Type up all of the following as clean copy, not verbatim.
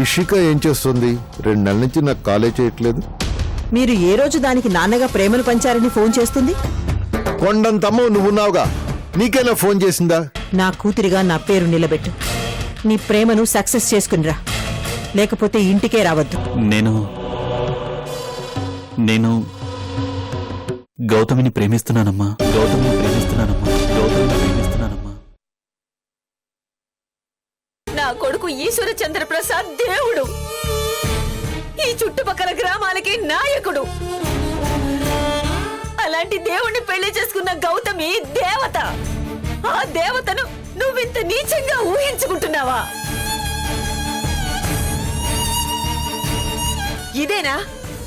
ఇషిక ఏం చేస్తుంది? 2 నెలల నుంచి నాకు కాలే చేయట్లేదు. మీరు ఏ రోజు దానికి నాన్నగా ప్రేమను పంచారని ఫోన్ చేస్తుంది? కొండంతమ్మ నువ్వున్నావుగా, నీకైనా ఫోన్ చేసిందా? నా కూతురిగా నా పేరు నిలబెట్టు. నీ ప్రేమను సక్సెస్ చేసుకునిరా, లేకపోతే ఇంటికే రావద్దు. నేను గౌతమిని ప్రేమిస్తున్నానమ్మా. నా కొడుకు ఈశ్వర చంద్రప్రసాద్ దేవుడు, ఈ చుట్టుపక్కల గ్రామాలకి నాయకుడు. అలాంటి దేవుణ్ణి పెళ్లి చేసుకున్న గౌతమి దేవత. ఆ దేవతను నువ్వింత నీచంగా ఊహించుకుంటున్నావా? ఇదేనా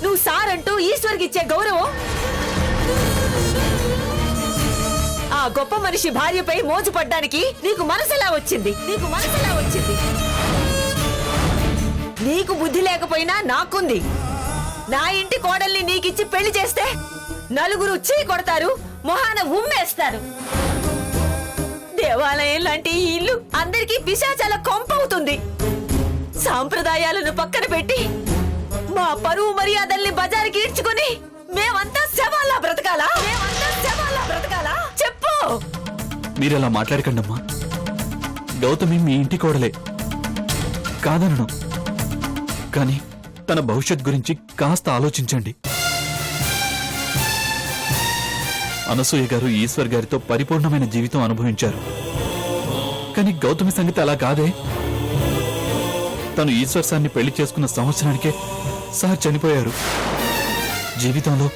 నువ్వు సారంటూ ఈశ్వర్కిచ్చే గౌరవం? ఆ గొప్ప మనిషి భార్యపై మోజు పడ్డానికి నీకు మనసెలా వచ్చింది? నీకు బుద్ధి లేకపోయినా నాకుంది. నా ఇంటి కోడల్ని నీకిచ్చి పెళ్లి చేస్తే నలుగురు చీ కొడతారు, మొహాన ఉమ్మేస్తారు. దేవాలయం లాంటి ఈ ఇల్లు అందరికీ పిశాచాల కొంపవుతుంది. సాంప్రదాయాలను పక్కన పెట్టి మా పరువు మర్యాదల్ని బజారుకి ఈడ్చుకుని మేమంతా శవాలా బ్రతకాలా? చెప్పు. మీరలా మాట్లాడకండమ్మా. గౌతమి మీ ఇంటి కోడలే కాదనను, కానీ తన భవిష్యత్ గురించి కాస్త ఆలోచించండి. అనసూయ గారు ఈశ్వర్ గారితో పరిపూర్ణమైన జీవితం అనుభవించారు. కానీ గౌతమి సంగతి అలా కాదే. తను ఈశ్వర్ సార్ని పెళ్లి చేసుకున్న సంవత్సరానికే సార్ చనిపోయారు. జీవితంలో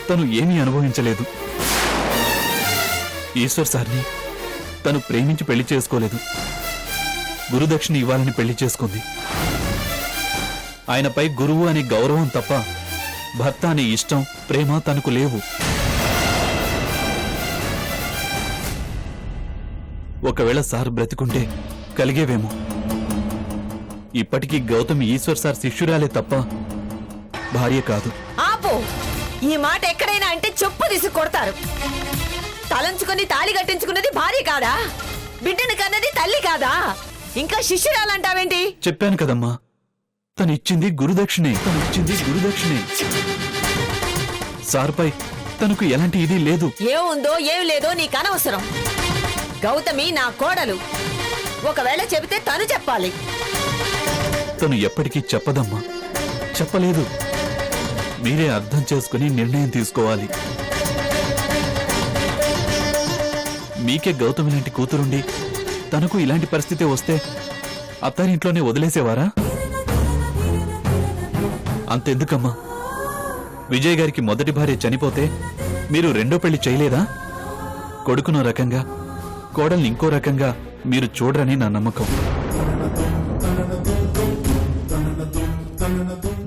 తను ఏమీ అనుభవించలేదు. ఈశ్వర్ సార్ని తను ప్రేమించి పెళ్లి చేసుకోలేదు. గురుదక్షిణ ఇవ్వాలని పెళ్లి చేసుకుంది. ఆయనపై గురువు అనే గౌరవం తప్ప భర్త అనే ఇష్టం, ప్రేమ తనకు లేవు. ఒకవేళ సార్ బ్రతికుంటే కలిగేవేమో. ఇప్పటికీ గౌతమి ఈశ్వర్ సార్ శిష్యురాలే తప్ప భార్య కాదు. ఆపు. ఈ మాట ఎక్కడైనా అంటే చెప్పు తీసి కొడతారు. తలంచుకొని తాళి కట్టించుకున్నది భార్య కాదా? బిడ్డను కన్నది తల్లి కాదా? ఇంకా శిష్యురాలంటావేంటి? చెప్పాను కదమ్మా, తను ఇచ్చింది గురుదక్షిణే. సార్పై తనకు ఎలాంటి ఇది లేదు. ఏముందో ఏం లేదో నీకు అనవసరం. గౌతమి నా కోడలు. ఒకవేళ చెబితే తను చెప్పాలి. తను ఎప్పటికీ చెప్పదమ్మా, చెప్పలేదు. మీరే అర్థం చేసుకుని నిర్ణయం తీసుకోవాలి. మీకే గౌతమి లాంటి కూతురుండి తనకు ఇలాంటి పరిస్థితి వస్తే అత్తారింట్లోనే వదిలేసేవారా? అంతెందుకమ్మా, విజయ్ గారికి మొదటి భార్య చనిపోతే మీరు రెండో పెళ్లి చేయలేదా? కొడుకునో రకంగా, కోడల్ని ఇంకో రకంగా మీరు చూడరని నా నమ్మకం.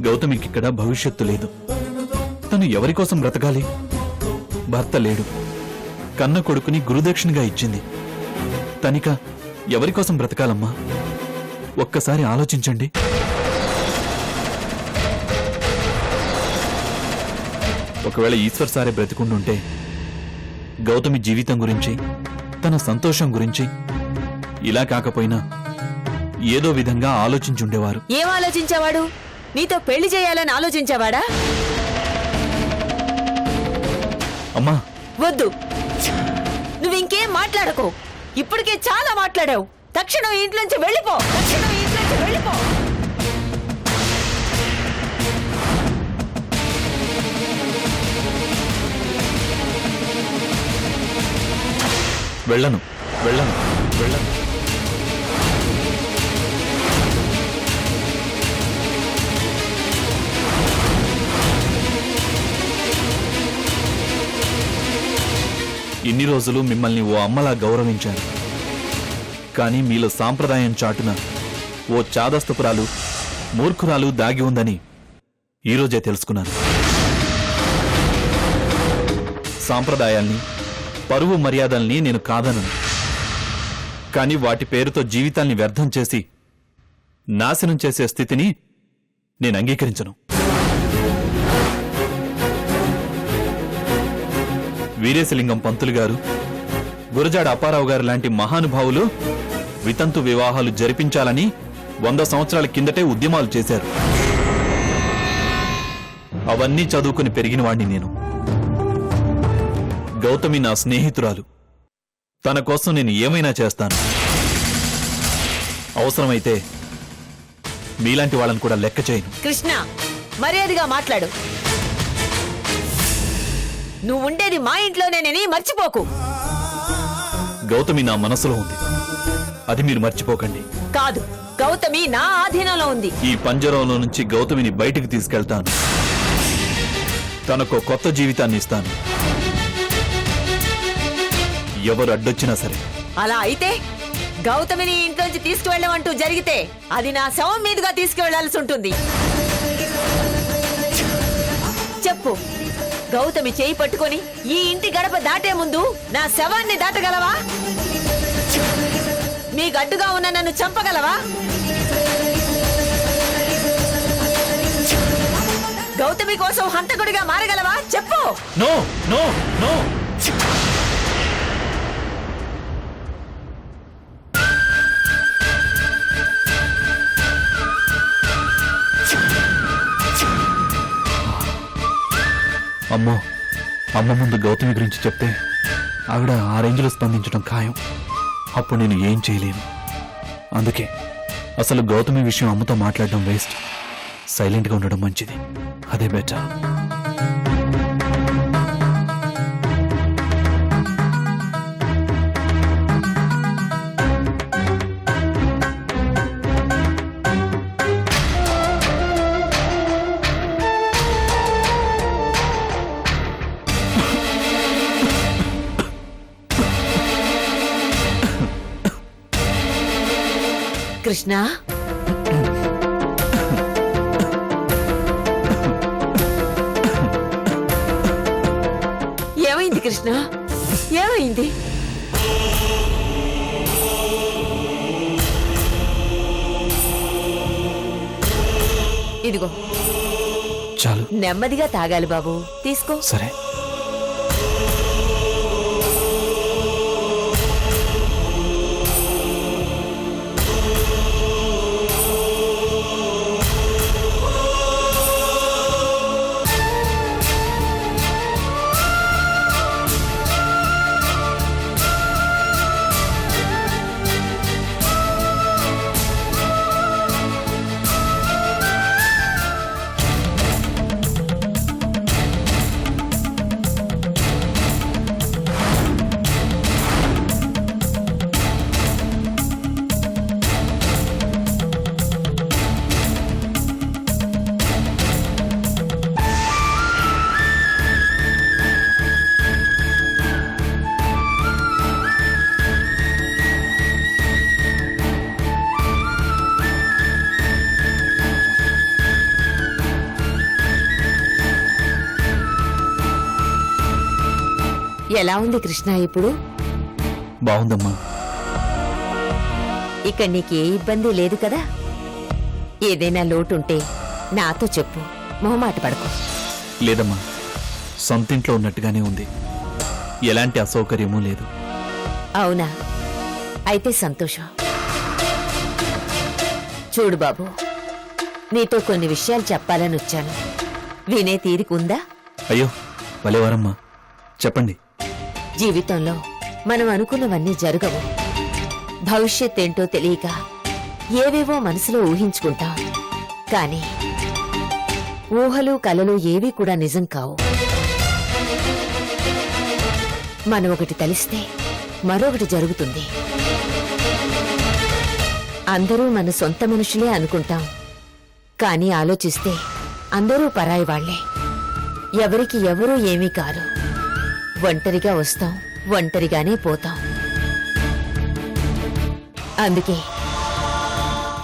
గౌతమికిక్కడ భవిష్యత్తు లేదు. తను ఎవరికోసం బ్రతకాలి? భర్త లేడు. కన్న కొడుకుని గురుదక్షిణగా ఇచ్చింది. తనిక ఎవరికోసం బ్రతకాలమ్మా? ఒక్కసారి ఆలోచించండి. ఒకవేళ ఈశ్వర్ సారే బ్రతికుండుంటే గౌతమి జీవితం గురించి, తన సంతోషం గురించి ఇలా కాకపోయినా ఏదో విధంగా ఆలోచించుండేవారు. ఏం ఆలోచించేవాడు? నీతో పెళ్లి చేయాలని ఆలోచించేవాడా? అమ్మా వద్దు, నువ్వింకేం మాట్లాడకు. ఇప్పటికే చాలా మాట్లాడావు. తక్షణం ఇంట్లోంచి వెళ్ళిపో. వెళ్ళను. ఇన్ని రోజులు మిమ్మల్ని ఓ అమ్మలా గౌరవించాను. కానీ మీలో సాంప్రదాయం చాటున ఓ చాదస్తపురాలు, మూర్ఖురాలు దాగి ఉందని ఈరోజే తెలుసుకున్నాను. సాంప్రదాయాల్ని, పరువు మర్యాదల్ని నేను కాదనను. కానీ వాటి పేరుతో జీవితాల్ని వ్యర్థం చేసి నాశనం చేసే స్థితిని నేను అంగీకరించను. వీరేశలింగం పంతులు గారు, గురజాడ అప్పారావు గారు లాంటి మహానుభావులు వితంతు వివాహాలు జరిపించాలని 100 సంవత్సరాల కిందటే ఉద్యమాలు చేశారు. అవన్నీ చదువుకుని పెరిగిన వాణ్ణి నేను. గౌతమి నా స్నేహితురాలు. తన కోసం నేను ఏమైనా చేస్తాను. అవసరమైతే మీలాంటి వాళ్ళని కూడా లెక్క చేయను. కృష్ణ, మర్యాదగా మాట్లాడు. నువ్వు ఉండేది మా ఇంట్లోనేనని మర్చిపోకు. గౌతమి నా మనసులో ఉంది, అది మీరు మర్చిపోకండి. కాదు, గౌతమి నా ఆధీనంలో ఉంది. ఈ పంజరంలో నుంచి గౌతమిని బయటికి తీసుకెళ్తాను. తనకు కొత్త జీవితాన్ని ఇస్తాను. ఎవరు అడ్డొచ్చినా సరే. అలా అయితే గౌతమిని ఇంట్లోంచి తీసుకువెళ్ళమంటూ జరిగితే అది నా శవం మీదుగా తీసుకువెళ్లాల్సి ఉంటుంది. చెప్పు, గౌతమి చేయి పట్టుకొని ఈ ఇంటి గడప దాటే ముందు నా శవాన్ని దాటగలవా? మీ గడ్డుగా ఉన్న నన్ను చంపగలవా? గౌతమి కోసం హంతకుడిగా మారగలవా? చెప్పు. No no no. అమ్మో, అమ్మ ముందు గౌతమి గురించి చెప్తే ఆవిడ ఆ రేంజ్లో స్పందించడం ఖాయం. అప్పుడు నేను ఏం చేయలేను. అందుకే అసలు గౌతమి విషయం అమ్మతో మాట్లాడడం వేస్ట్. సైలెంట్గా ఉండడం మంచిది. అదే బెటర్. కృష్ణ, ఏమైంది కృష్ణ? ఏమైంది? ఇదిగో, చాలు. నెమ్మదిగా తాగాలి బాబు. తీసుకో. సరే. ఎలా ఉంది కృష్ణ ఇప్పుడు? బాగుందమ్మా. ఇక నీకే ఇబ్బంది లేదు కదా? ఏదైనా లోటుంటే నాతో చెప్పు, మొహమాట పడకు. లేదమ్మా, సొంతింట్లో ఉన్నట్టుగానే ఉంది. ఎలాంటి అసౌకర్యమూ లేదు. అవునా? అయితే సంతోషం. చూడు బాబు, నీతో కొన్ని విషయాలు చెప్పాలని వచ్చాను. వినే తీరికుందా? అయ్యో భలేవారమ్మా, చెప్పండి. జీవితంలో మనం అనుకున్నవన్నీ జరగవు. భవిష్యత్ ఏంటో తెలియక ఏవేవో మనసులో ఊహించుకుంటాం. కానీ ఊహలు కలలు ఏవీ కూడా నిజం కావు. మనం ఒకటి తలిస్తే మరొకటి జరుగుతుంది. అందరూ మన సొంత మనుషులే అనుకుంటాం. కానీ ఆలోచిస్తే అందరూ పరాయి వాళ్లే. ఎవరికి ఎవరూ ఏమీ కారు. ఒంటరిగా వస్తాం, ఒంటరిగానే పోతాం. అందుకే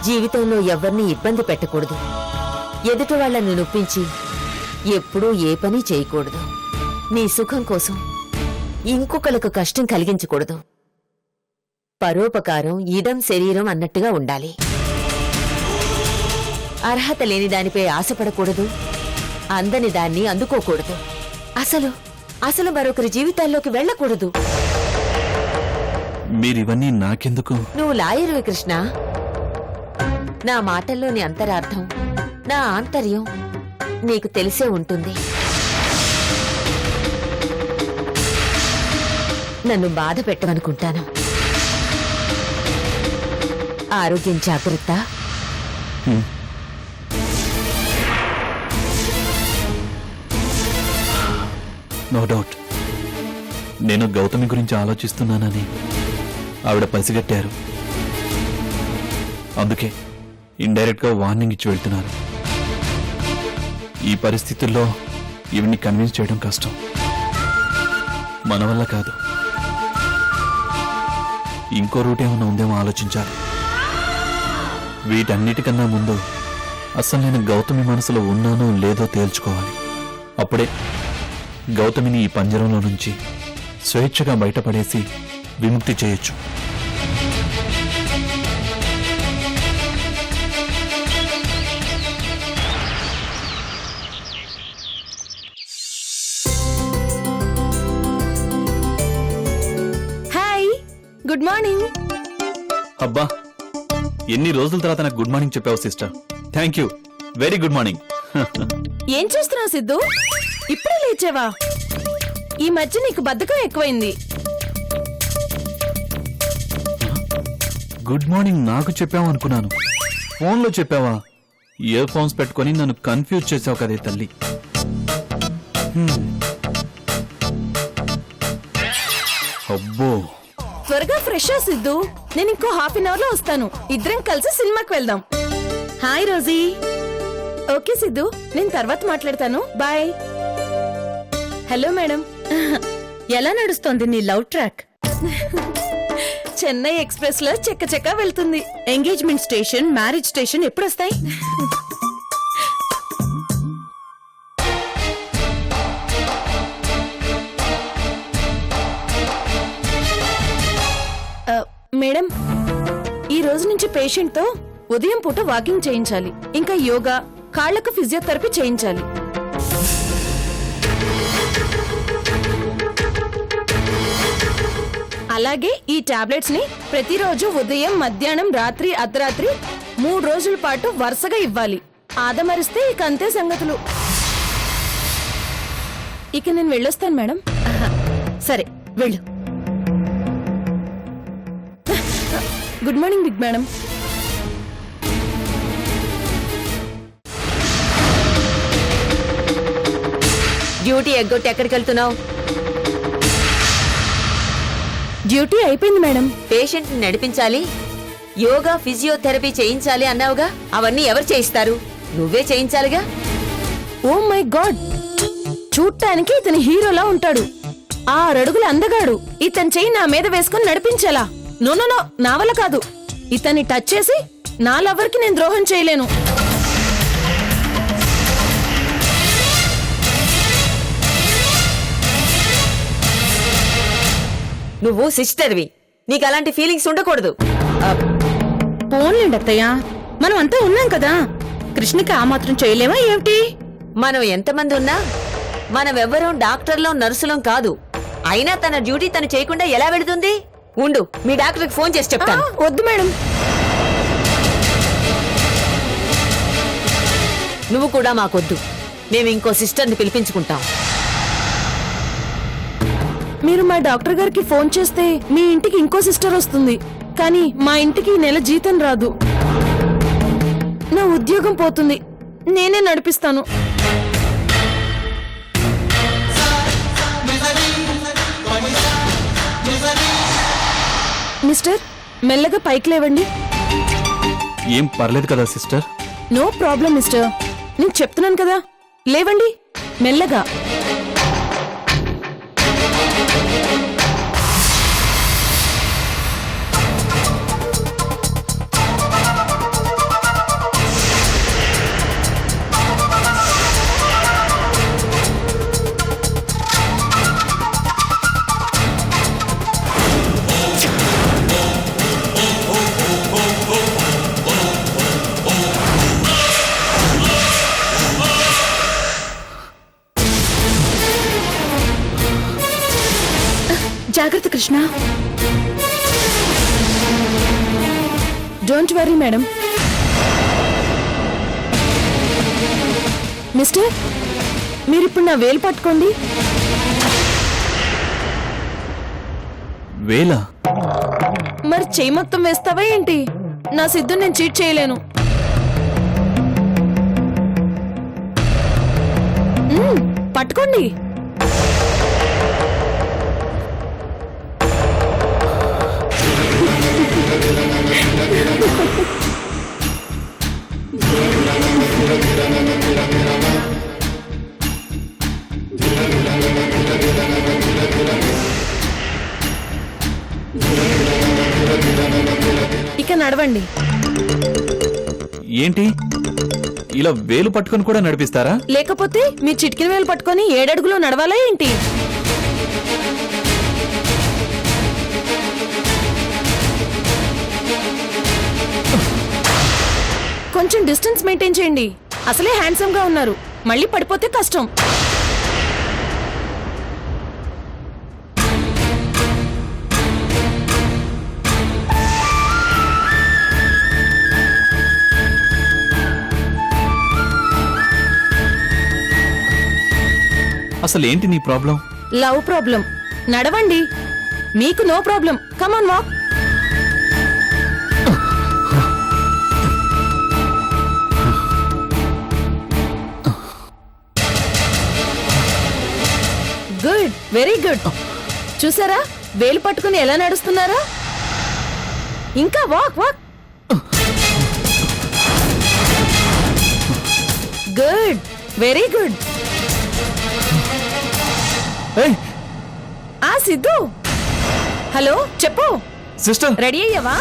జీవితంలో ఎవరిని ఇబ్బంది పెట్టకూడదు. ఎదుటి వాళ్లను నొప్పించి ఎప్పుడూ ఏ పని చేయకూడదు. నీ సుఖం కోసం ఇంకొకలకు కష్టం కలిగించకూడదు. పరోపకారం ఇదం శరీరం అన్నట్టుగా ఉండాలి. అర్హత లేని దానిపై ఆశపడకూడదు. అందని దాన్ని అందుకోకూడదు. అసలు మరొకరి జీవితాల్లోకి వెళ్ళకూడదు. మీరివన్నీ నాకెందుకు? నువ్వు లాయరువి కృష్ణ. నా మాటల్లోని అంతరార్థం, నా ఆంతర్యం నీకు తెలిసే ఉంటుంది. నన్ను బాధ పెట్టవనుకుంటాను. ఆరోగ్యం జాగ్రత్త. No doubt. నేను గౌతమి గురించి ఆలోచిస్తున్నానని ఆవిడ పసిగట్టారు. అందుకే ఇండైరెక్ట్ గా వార్నింగ్ ఇచ్చి వెళ్తున్నారు. ఈ పరిస్థితుల్లో ఈవిడ్ని కన్విన్స్ చేయడం కష్టం. మన వల్ల కాదు. ఇంకో రూట్ ఏమైనా ఉందేమో ఆలోచించాలి. వీటన్నిటికన్నా ముందు అసలు నేను గౌతమి మనసులో ఉన్నానో లేదో తేల్చుకోవాలి. అప్పుడే గౌతమిని ఈ పంజరంలో నుంచి స్వేచ్ఛగా బయటపడేసి విముక్తి చేయొచ్చు. Hi, good morning. అబ్బా, ఎన్ని రోజుల తర్వాత నాకు గుడ్ మార్నింగ్ చెప్పావు sister. Thank you. Very good morning. ఏం చేస్తున్నావు సిద్ధు? ఇప్పుడే లేచావా? ఈ మధ్య నీకు బద్ధకం ఎక్కువైంది. గుడ్ మార్నింగ్ నాకు చెప్పావు అనుకున్నాను. ఫోన్లో చెప్పావా? ఇయర్ ఫోన్స్ పెట్టుకొని నన్ను కన్ఫ్యూజ్ చేసావు కదే తల్లి. అబ్బో, త్వరగా ఫ్రెష్ అవ్వు సిద్ధు. నేను ఇంకో హాఫ్ అన్ అవర్ లో వస్తాను. ఇద్దరం కలిసి సినిమాకి వెళ్దాం. Hi Rosie. ఓకే సిద్ధు, నేను తర్వాత మాట్లాడతాను. బాయ్. Hello madam. ఎలా నడుస్తోంది నీ లవ్ ట్రాక్? చెన్నై ఎక్స్ప్రెస్ లో చెక్క వెళ్తుంది. ఎంగేజ్మెంట్ స్టేషన్, మ్యారేజ్ స్టేషన్ ఎప్పుడు వస్తాయి? మేడం, ఈ రోజు నుంచి పేషెంట్ తో ఉదయం పూట వాకింగ్ చేయించాలి. ఇంకా యోగా, కాళ్లకు ఫిజియోథెరపీ చేయించాలి. అలాగే ఈ టాబ్లెట్స్ ని ప్రతిరోజు ఉదయం, మధ్యాహ్నం, రాత్రి, అర్ధరాత్రి 3 రోజుల పాటు వరుసగా ఇవ్వాలి. ఆదమరిస్తే ఇక అంతే సంగతులు. ఇక నేను వెళ్ళొస్తాను మేడం. సరే వెళ్ళు. Good morning big madam. Duty ఎగ్గొట్టి ఎక్కడికి వెళ్తున్నావు? డ్యూటీ అయిపోయింది మేడం. పేషెంట్ ని నడిపించాలి, యోగా, ఫిజియోథెరపీ చేయించాలి అన్నావుగా. అవన్నీ ఎవరు చేయిస్తారు? నువ్వే చేయించాలిగా. ఓ మై గాడ్, చూడటానికి ఇతని హీరోలా ఉంటాడు. 6 అడుగుల అందగాడు. ఇతని చెయ్యి నా మీద వేసుకుని నడిపించాలా? నో, నా వల్ల కాదు. ఇతన్ని టచ్ చేసి నా లవర్ కి నేను ద్రోహం చేయలేను. నువ్వు సిస్టర్వి, నీకు అలాంటి ఫీలింగ్స్ ఉండకూడదు. పోన్లేండి అత్తయ్య, మనం అంతా ఉన్నాం కదా. కృష్ణకి ఆ మాత్రం చేయలేమా ఏమిటి? మనం ఎంతమంది ఉన్నా మనమెవ్వరం డాక్టర్లో, నర్సులం కాదు. అయినా తన డ్యూటీ తను చేయకుండా ఎలా వెళుతుంది? ఉండు, మీ డాక్టర్కి ఫోన్ చేసి చెప్తాను. వద్దు మేడం. నువ్వు కూడా మాకొద్దు. మేము ఇంకో సిస్టర్ని పిలిపించుకుంటాం. మీరు మా డాక్టర్ గారికి ఫోన్ చేస్తే మీ ఇంటికి ఇంకో సిస్టర్ వస్తుంది. కానీ మా ఇంటికి ఈ నెల జీతం రాదు. నా ఉద్యోగం పోతుంది. నేనే నడిపిస్తాను. మిస్టర్, మెల్లగా పైకి లేవండి. ఏం పర్లేదు కదా సిస్టర్? No problem mister. నేను చెప్తున్నాను కదా, లేవండి మెల్లగా. జాగ్రత్త Krishna. Don't worry madam. Mister మీరిప్పుడు నా వేలు పట్టుకోండి. వేలా? మరి చెయ్యి మొత్తం వేస్తావా ఏంటి? నా సిద్ధు నేను చీట్ చేయలేను. పట్టుకోండి. ఇక నడవండి. ఏంటి ఇలా వేలు పట్టుకొని కూడా నడిపిస్తారా? లేకపోతే మీ చిటికిన వేలు పట్టుకొని 7 అడుగులు నడవాలా ఏంటి? కొంచెం డిస్టెన్స్ మెయింటైన్ చేయండి. అసలే హ్యాండ్సమ్ గా ఉన్నారు, మళ్ళీ పడిపోతే కష్టం. అసలు ఏంటి నీ ప్రాబ్లం? Love problem. నడవండి, మీకు no problem. Come on walk. Good, very good. చూసారా వేలు పట్టుకుని ఎలా నడుస్తున్నారా? ఇంకా walk walk. Good, very good. ఏయ్ ఆ సిద్ధు, హలో చెప్పు. సిస్టర్, రెడీ అయ్యావా?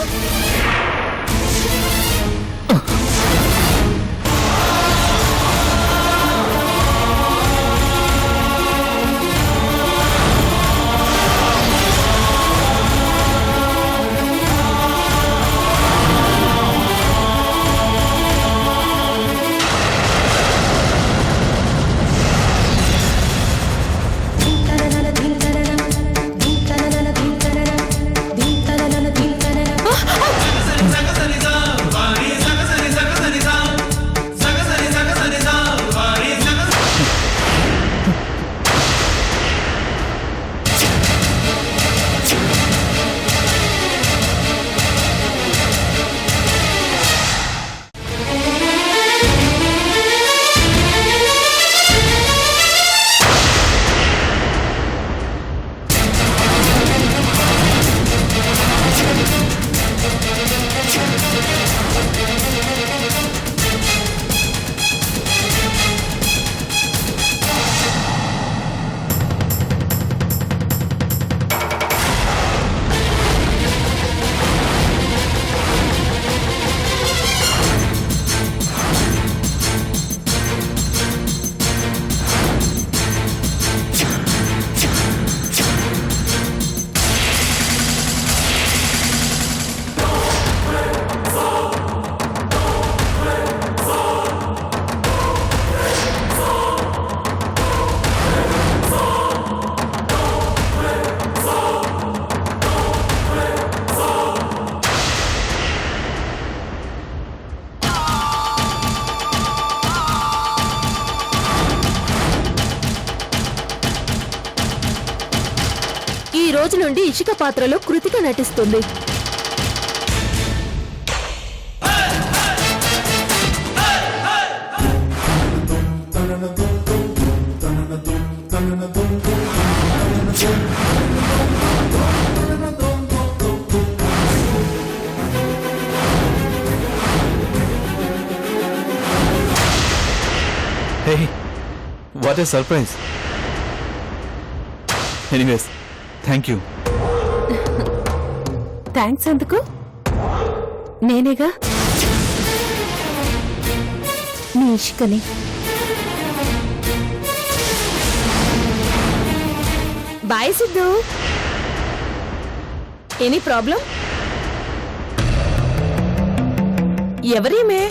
ఈ రోజు నుండి ఇషిక పాత్రలో కృతిక నటిస్తుంది. Hey, what a surprise. Anyways, thank you. Thanks ఎందుకు? నేనేగా నీ ఇషికని. బాయ్ సిద్ధు. Any problem? ఎవరీమే?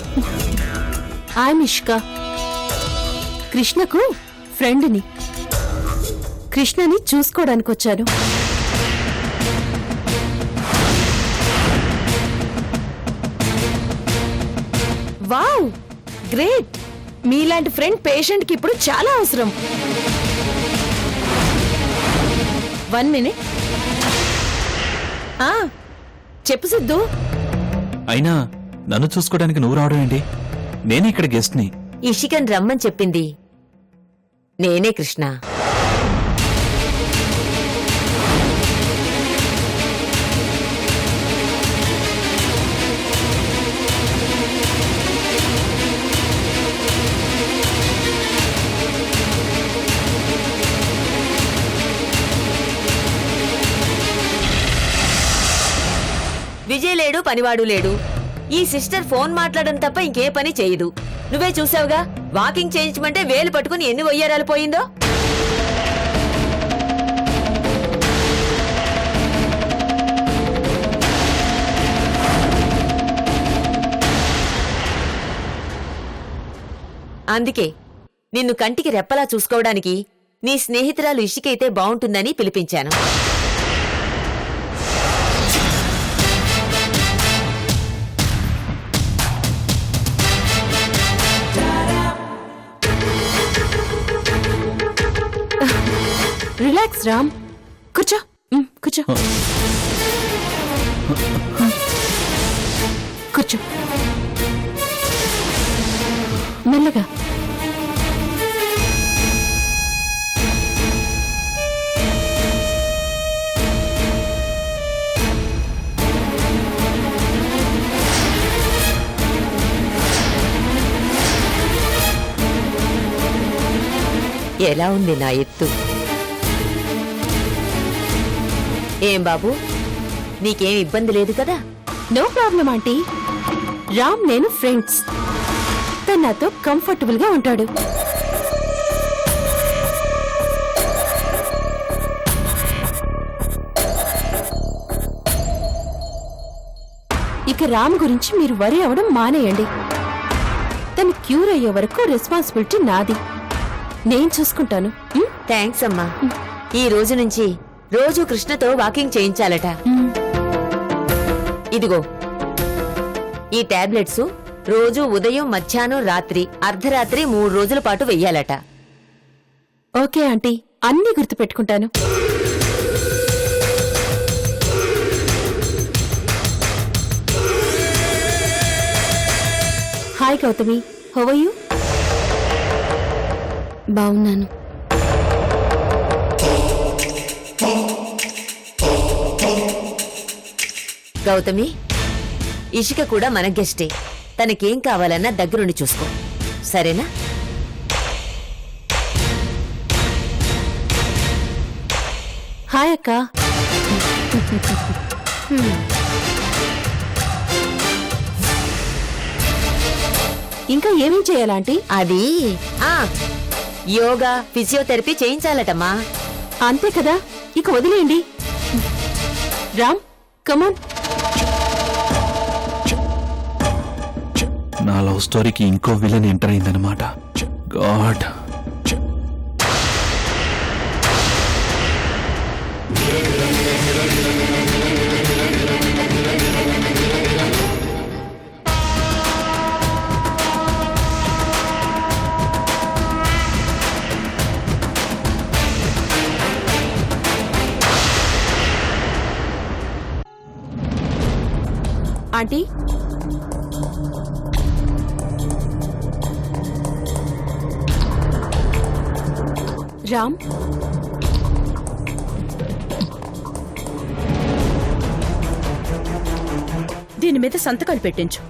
ఐఎమ్ ఇషిక, కృష్ణకు ఫ్రెండ్ని. కృష్ణని చూసుకోవడానికి వచ్చాను. Wow, great. మీలాంటి ఫ్రెండ్ పేషెంట్ కి ఇప్పుడు చాలా అవసరం. 1 minute. చెప్పు సిద్ధు. అయినా నన్ను చూసుకోవడానికి నువ్వు రావడం ఏంటి? నేనే ఇక్కడ గెస్ట్ ని. ఇషికన్ రమ్మని చెప్పింది నేనే కృష్ణ. విజయ్ లేడు, పనివాడు లేడు. ఈ సిస్టర్ ఫోన్ మాట్లాడడం తప్ప ఇంకే పని చేయదు. నువ్వే చూసావుగా, వాకింగ్ చేయించమంటే వేలు పట్టుకుని ఎన్ని వయ్యారాలు పోయిందో. అందుకే నిన్ను కంటికి రెప్పలా చూసుకోవడానికి నీ స్నేహితురాలు ఇషికైతే బావుంటుందని పిలిపించాను. రిలాక్స్ రామ్, కూర్చో. కూర్చో కూర్చో మెల్లగా. ఎలా ఉంది నా ఎత్తు? ఏం బాబు, నీకేం ఇబ్బంది లేదు కదా? No problem aunty. రామ్ నేను ఫ్రెండ్స్. తను నాతో కంఫర్టబుల్ గా ఉంటాడు. ఇక రామ్ గురించి మీరు వరి అవడం మానేయండి. తను క్యూర్ అయ్యే వరకు రెస్పాన్సిబిలిటీ నాది. నేను చూసుకుంటాను. థ్యాంక్స్ అమ్మా. ఈ రోజు నుంచి రోజు కృష్ణతో వాకింగ్ చేయించాలట. ఇదిగో ఈ టాబ్లెట్స్ రోజు ఉదయం, మధ్యాహ్నం, రాత్రి, అర్ధరాత్రి 3 రోజుల పాటు వెయ్యాలట. ఓకే ఆంటీ, అన్నీ గుర్తుపెట్టుకుంటాను. Hi Gautami, how are you? బాగున్నాను. గౌతమి, ఇషిక కూడా మన గెస్టే. తనకేం కావాలన్నా దగ్గరుండి చూసుకో, సరేనా? హాయ్ అక్క. ఇంకా ఏమేం చేయాలంటీ? అది యోగా, ఫిజియోథెరపీ చేయించాలటమ్మా. అంతే కదా, ఇక వదిలేయండి. రామ్ కమాన్. నా లవ్ స్టోరీకి ఇంకో విలన్ ఎంటర్ అయిందనమాట. గాడ్. ఆంటీ, రామ్ దీని మీద సంతకాలు పెట్టించు.